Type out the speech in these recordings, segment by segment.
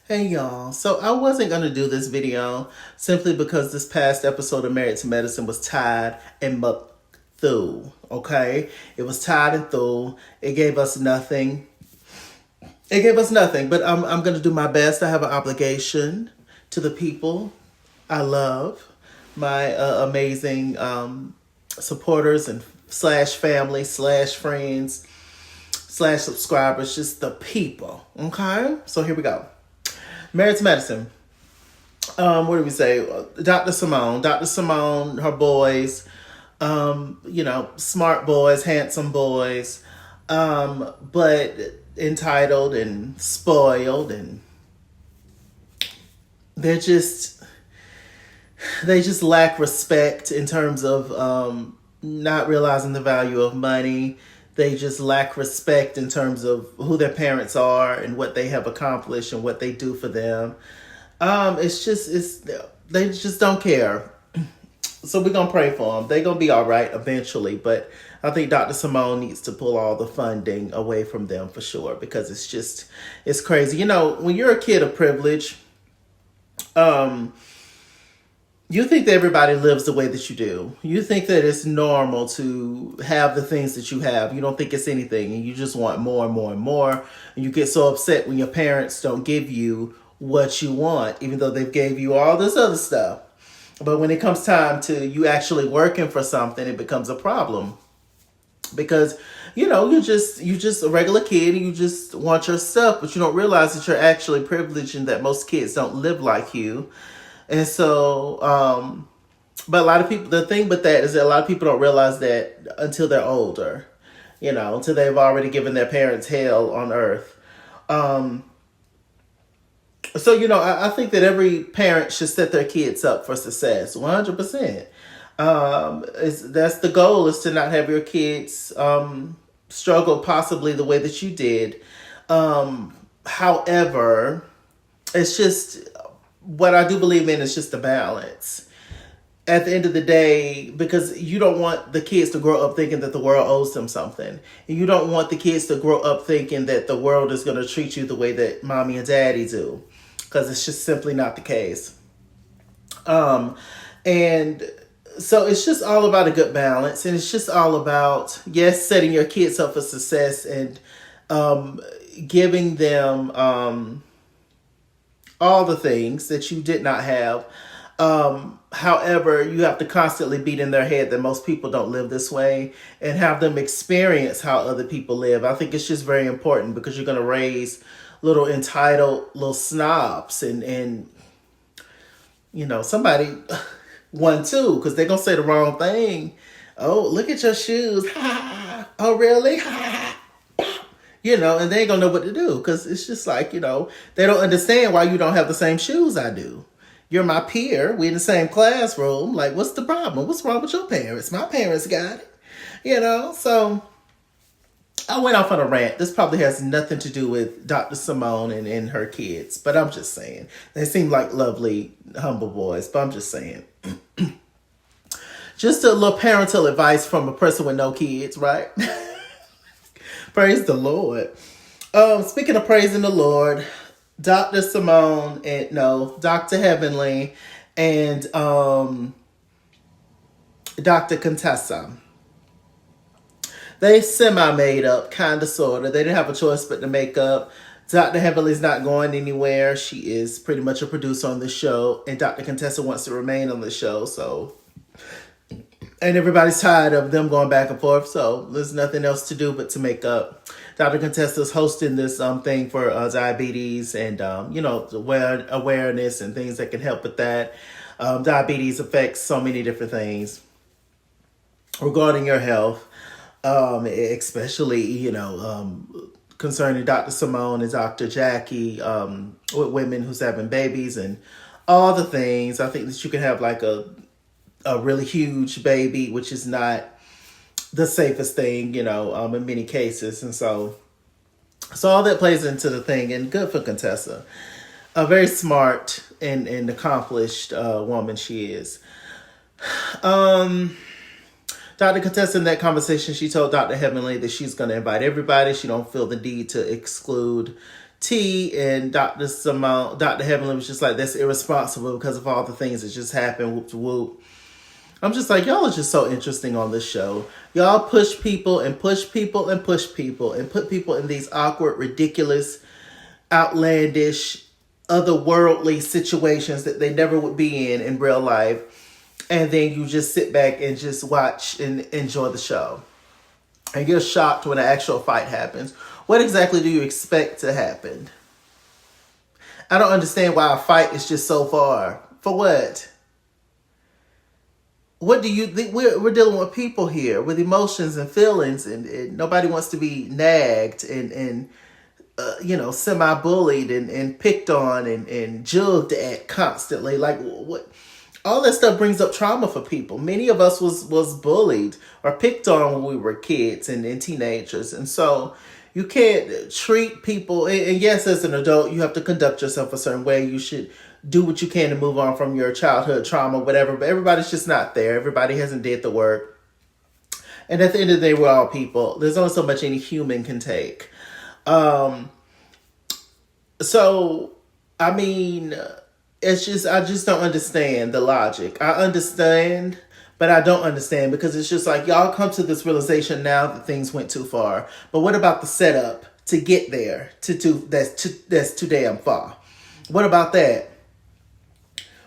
Hey y'all, so I wasn't going to do this video simply because this past episode of Married to Medicine was tied and through, okay? It was tied and through. It gave us nothing. But I'm going to do my best. I have an obligation to the people I love, my amazing supporters and slash family slash friends slash subscribers, just the people, okay? So here we go. Married to Medicine. What do we say? Dr. Simone, her boys, smart boys, handsome boys, but entitled and spoiled, and they're just they just lack respect in terms of not realizing the value of money. They just lack respect in terms of who their parents are and what they have accomplished and what they do for them. They just don't care. So we're gonna pray for them. They're gonna be all right eventually, but I think Dr. Simone needs to pull all the funding away from them for sure, because it's crazy. You know, when you're a kid of privilege, you think that everybody lives the way that you do. You think that it's normal to have the things that you have. You don't think it's anything, and you just want more and more and more. And you get so upset when your parents don't give you what you want, even though they've gave you all this other stuff. But when it comes time to you actually working for something, it becomes a problem. Because, you're just a regular kid and you just want your stuff, but you don't realize that you're actually privileged and that most kids don't live like you. And so, but a lot of people, the thing with that is that a lot of people don't realize that until they're older, until they've already given their parents hell on earth. I think that every parent should set their kids up for success, 100%. That's the goal, is to not have your kids struggle possibly the way that you did. However, it's just, what I do believe in is just a balance. At the end of the day, because you don't want the kids to grow up thinking that the world owes them something. And you don't want the kids to grow up thinking that the world is going to treat you the way that mommy and daddy do. Because it's just simply not the case. And so it's just all about a good balance. And it's just all about, yes, setting your kids up for success and giving them all the things that you did not have. However, you have to constantly beat in their head that most people don't live this way, and have them experience how other people live. I think it's just very important, because you're going to raise little entitled little snobs, and somebody one too, because they're going to say the wrong thing. Oh, look at your shoes. Oh, really? And they ain't gonna know what to do, because it's just like, they don't understand why you don't have the same shoes I do. You're my peer. We're in the same classroom. Like, what's the problem? What's wrong with your parents? My parents got it. So I went off on a rant. This probably has nothing to do with Dr. Simone and her kids, but I'm just saying. They seem like lovely, humble boys, but I'm just saying. Just a little parental advice from a person with no kids, right? Praise the Lord. Speaking of praising the Lord, Dr. Heavenly and Dr. Contessa. They semi-made up, kind of, sort of. They didn't have a choice but to make up. Dr. Heavenly's not going anywhere. She is pretty much a producer on the show, and Dr. Contessa wants to remain on the show, so... And everybody's tired of them going back and forth, so there's nothing else to do but to make up. Dr. Contessa's hosting this thing for diabetes and, awareness and things that can help with that. Diabetes affects so many different things regarding your health, especially, concerning Dr. Simone and Dr. Jackie, with women who's having babies and all the things. I think that you can have like a really huge baby, which is not the safest thing, in many cases. And so all that plays into the thing, and good for Contessa. A very smart and accomplished woman she is. Dr. Contessa, in that conversation, she told Dr. Heavenly that she's going to invite everybody. She don't feel the need to exclude T and Dr. Heavenly was just like, that's irresponsible because of all the things that just happened. Whoop whoop. I'm just like, y'all are just so interesting on this show. Y'all push people and push people and push people and put people in these awkward, ridiculous, outlandish, otherworldly situations that they never would be in real life. And then you just sit back and just watch and enjoy the show. And you're shocked when an actual fight happens. What exactly do you expect to happen? I don't understand why a fight is just so far. For what? What do you think? We're dealing with people here with emotions and feelings, and nobody wants to be nagged and semi-bullied and picked on and jugged at constantly. Like, what? All that stuff brings up trauma for people. Many of us was bullied or picked on when we were kids and teenagers. And so you can't treat people, and yes, as an adult, you have to conduct yourself a certain way. You should do what you can to move on from your childhood trauma, whatever. But everybody's just not there. Everybody hasn't did the work. And at the end of the day, we're all people. There's only so much any human can take. It's just, I just don't understand the logic. I understand, but I don't understand, because it's just like, y'all come to this realization now that things went too far. But what about the setup to get there? That's too damn far. What about that?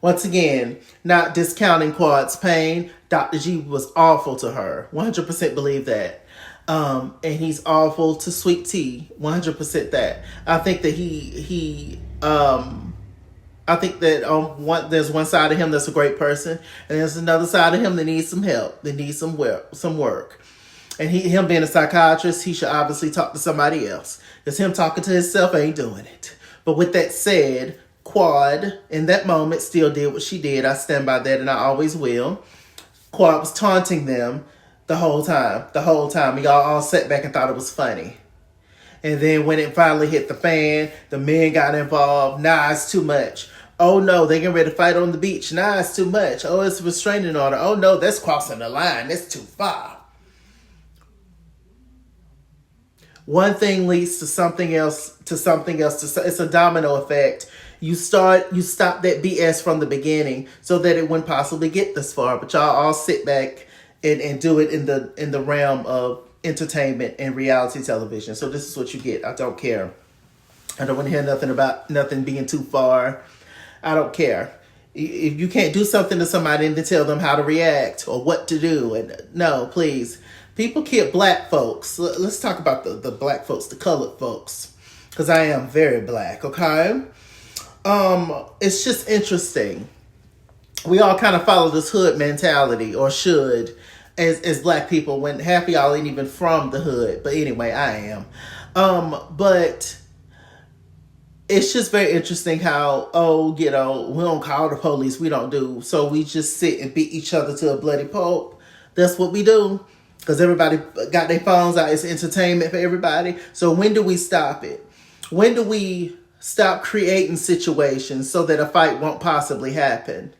Once again, not discounting Quad's pain. Dr. G was awful to her. 100% believe that. And he's awful to Sweet Tea. 100% that. I think that I think that there's one side of him that's a great person, and there's another side of him that needs some help, that needs some work. And him being a psychiatrist, he should obviously talk to somebody else, because him talking to himself ain't doing it. But with that said, Quad, in that moment, still did what she did. I stand by that, and I always will. Quad was taunting them the whole time. Y'all all sat back and thought it was funny. And then when it finally hit the fan, the men got involved. Nah, it's too much. Oh no, they getting ready to fight on the beach. Nah, it's too much. Oh, it's a restraining order. Oh no, that's crossing the line. That's too far. One thing leads to something else, it's a domino effect. You stop that BS from the beginning so that it wouldn't possibly get this far. But y'all all sit back and do it in the realm of entertainment and reality television. So this is what you get. I don't care. I don't want to hear nothing about nothing being too far. I don't care. If you can't do something to somebody and then tell them how to react or what to do, and no, please. People kill black folks. Let's talk about the black folks, the colored folks, because I am very black, okay? It's just interesting. We all kind of follow this hood mentality, or should, as black people, when half of y'all ain't even from the hood. But anyway, I am. But it's just very interesting how, we don't call the police, we don't do. So we just sit and beat each other to a bloody pulp. That's what we do. Because everybody got their phones out. It's entertainment for everybody. So when do we stop it? When do we stop creating situations so that a fight won't possibly happen?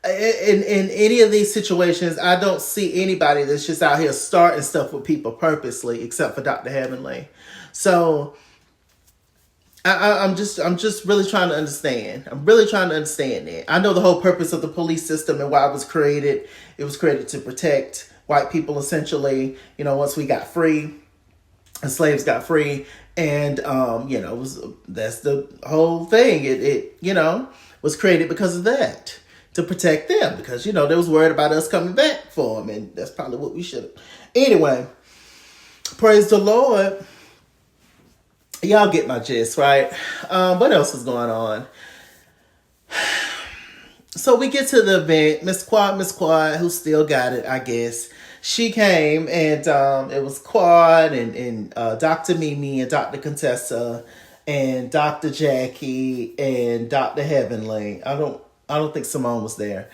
In any of these situations, I don't see anybody that's just out here starting stuff with people purposely, except for Dr. Heavenly. So I'm just really trying to understand. I'm really trying to understand it. I know the whole purpose of the police system and why it was created. It was created to protect white people, essentially. Once we got free, and slaves got free, and that's the whole thing. It was created because of that, to protect them, because they was worried about us coming back for them, and that's probably what we should have. Anyway, praise the Lord. Y'all get my gist, right? What else is going on? So we get to the event. Miss Quad, who still got it, I guess. She came, and it was Quad and Dr. Mimi and Dr. Contessa and Dr. Jackie and Dr. Heavenly. I don't think Simone was there.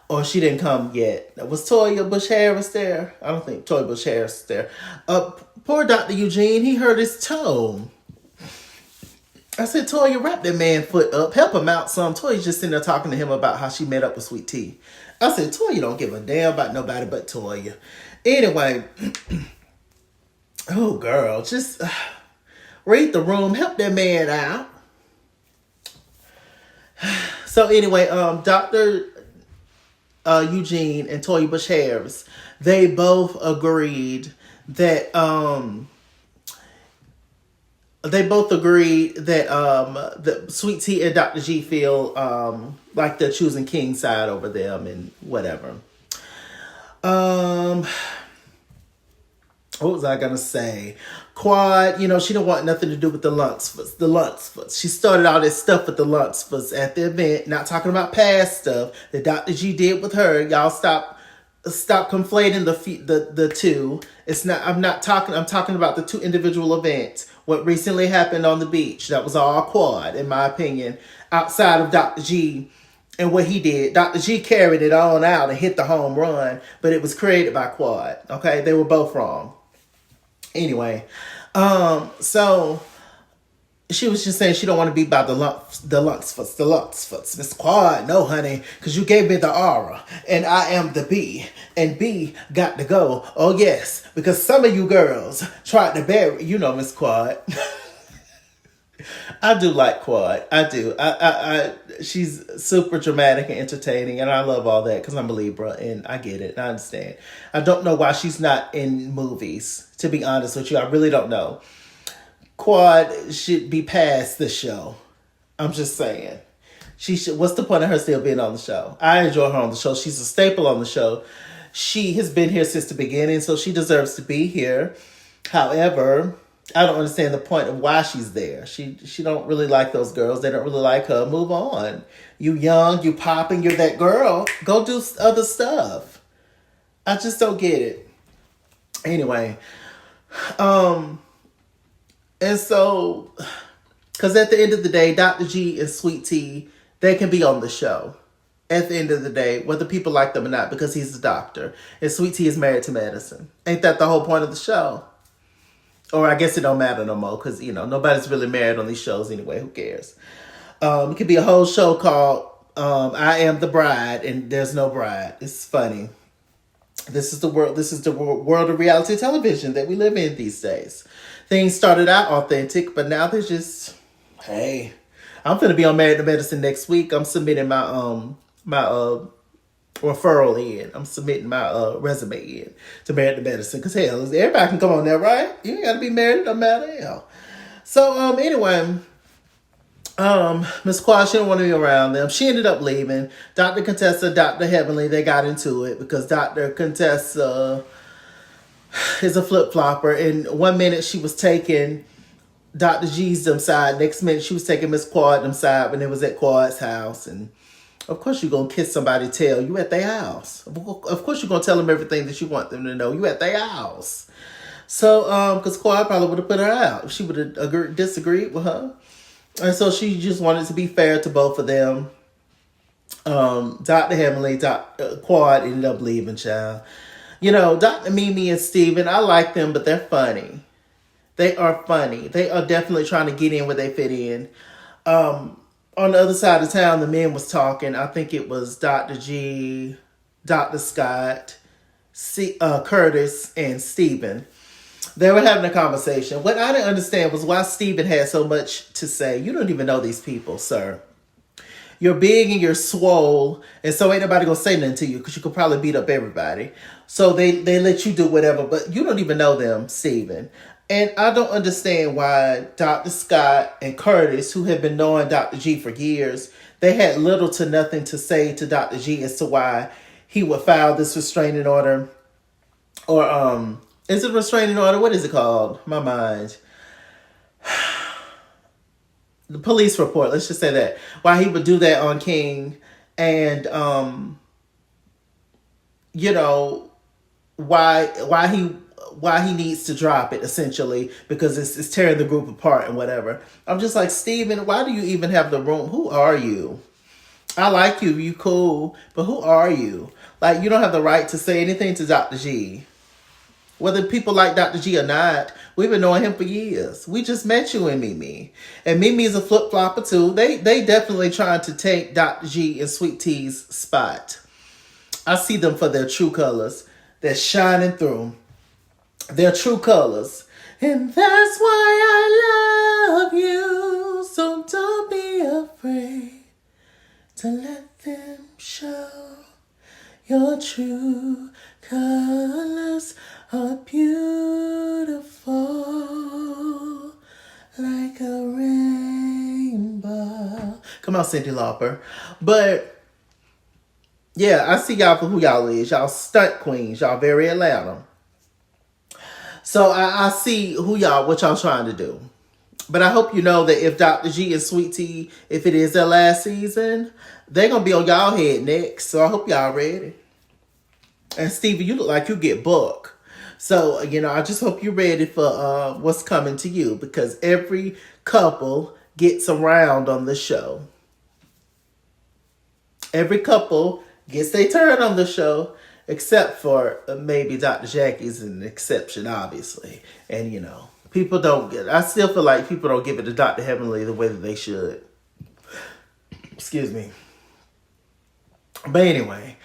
Or she didn't come yet. Was Toya Bush Harris there? I don't think Toya Bush Harris was there. Poor Dr. Eugene, he hurt his toe. I said, Toya, wrap that man foot up. Help him out some. Toya's just sitting there talking to him about how she met up with Sweet Tea. I said, Toya don't give a damn about nobody but Toya. Anyway, oh, girl, just... Read the room. Help that man out. So anyway, Dr. Eugene and Toya Bush Harris, they both agreed that that Sweet Tea and Dr. G feel like they're choosing King's side over them and whatever. What was I gonna say? Quad, she don't want nothing to do with the Luxfords. The Luxfords. She started all this stuff with the Luxfords at the event. Not talking about past stuff that Dr. G did with her. Y'all stop conflating the two. It's not. I'm talking about the two individual events. What recently happened on the beach. That was all Quad, in my opinion. Outside of Dr. G and what he did. Dr. G carried it on out and hit the home run, but it was created by Quad. Okay, they were both wrong. Anyway, so she was just saying she don't want to be by the Luxfords. Miss Quad, no, honey, because you gave me the aura, and I am the B, and B got to go. Oh, yes, because some of you girls tried to bury, Miss Quad. I do like Quad. I do. She's super dramatic and entertaining, and I love all that because I'm a Libra, and I get it. I understand. I don't know why she's not in movies, to be honest with you. I really don't know. Quad should be past the show. I'm just saying. She should. What's the point of her still being on the show? I enjoy her on the show. She's a staple on the show. She has been here since the beginning, so she deserves to be here. However, I don't understand the point of why she's there. She don't really like those girls. They don't really like her. Move on. You young, you popping, you're that girl. Go do other stuff. I just don't get it. Anyway, and so, because at the end of the day, Dr. G and Sweet Tea, they can be on the show. At the end of the day, whether people like them or not, because he's a doctor. And Sweet Tea is married to Madison. Ain't that the whole point of the show? Or I guess it don't matter no more because, nobody's really married on these shows anyway. Who cares? It could be a whole show called I Am the Bride and There's No Bride. It's funny. This is the world of reality television that we live in these days. Things started out authentic, but now they're just, hey, I'm going to be on Married to Medicine next week. I'm submitting my referral in. I'm submitting my resume in to Married to Medicine. Because hell, everybody can come on there, right? You ain't got to be married, no matter hell. So anyway, Miss Quad, she didn't want to be around them. She ended up leaving. Dr. Contessa, Dr. Heavenly, they got into it because Dr. Contessa is a flip-flopper. And 1 minute she was taking Dr. G's them side. Next minute she was taking Miss Quad them side when it was at Quad's house. And of course you're going to kiss somebody's tail. You at their house. Of course you're going to tell them everything that you want them to know. You at their house. So, because Quad probably would have put her out if she would have disagreed with her. And so she just wanted to be fair to both of them. Dr. Heavenly, Quad ended up leaving, child. Dr. Mimi and Steven, I like them, but they're funny. They are funny. They are definitely trying to get in where they fit in. On the other side of town, the men was talking. I think it was Dr. G, Dr. Scott, Curtis, and Steven. They were having a conversation. What I didn't understand was why Steven had so much to say. You don't even know these people, sir. You're big and you're swole, and so ain't nobody gonna say nothing to you because you could probably beat up everybody. So they let you do whatever, but you don't even know them, Steven. And I don't understand why Dr. Scott and Curtis, who have been knowing Dr. G for years, they had little to nothing to say to Dr. G as to why he would file this restraining order. Or, is it restraining order? What is it called? My mind. The police report, let's just say that. Why he would do that on King. And, why he needs to drop it, essentially, because it's tearing the group apart and whatever. I'm just like, Steven, why do you even have the room? Who are you? I like you. You cool. But who are you? Like, you don't have the right to say anything to Dr. G. Whether people like Dr. G or not, we've been knowing him for years. We just met you and Mimi. And Mimi is a flip-flopper too. They definitely trying to take Dr. G and Sweet Tea's spot. I see them for their true colors. They're shining through. Their true colors. And that's why I love you. So don't be afraid to let them show. Your true colors are beautiful like a rainbow. Come on, Cyndi Lauper. But yeah, I see y'all for who y'all is. Y'all stunt queens. Y'all very Atlanta. So I see who y'all, what y'all trying to do. But I hope you know that if Dr. G and Sweet Tea, if it is their last season, they're going to be on y'all head next. So I hope y'all ready. And Stevie, you look like you get booked. So, I just hope you're ready for what's coming to you. Because every couple gets around on the show. Every couple gets their turn on the show. Except for maybe Dr. Jackie's an exception, obviously. And, people don't get... I still feel like people don't give it to Dr. Heavenly the way that they should. Excuse me. But anyway...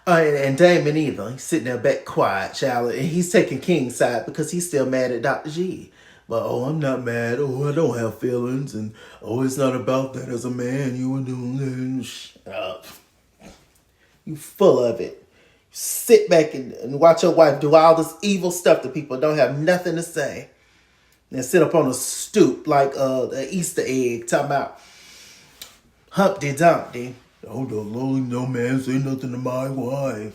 and Damon either. He's sitting there back quiet, child. And he's taking King's side because he's still mad at Dr. G. But, I'm not mad. I don't have feelings. And, it's not about that as a man. You were doing that. Shut up. You full of it. Sit back and watch your wife do all this evil stuff to people don't have nothing to say. And sit up on a stoop like an Easter egg talking about Humpty Dumpty. Oh, no man say nothing to my wife.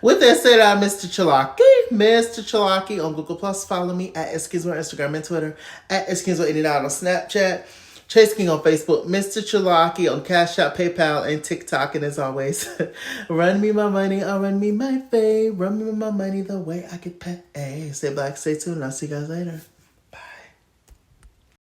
With that said, I'm Mr. Chalaki. Mr. Chalaki on Google Plus. Follow me at Eskizmo on Instagram and Twitter. At Eskizmo89 on Snapchat. Chase King on Facebook. Mr. Chalaki on Cash App, PayPal, and TikTok. And as always, run me my money or run me my fame. Run me my money the way I get paid. Stay black, stay tuned. I'll see you guys later.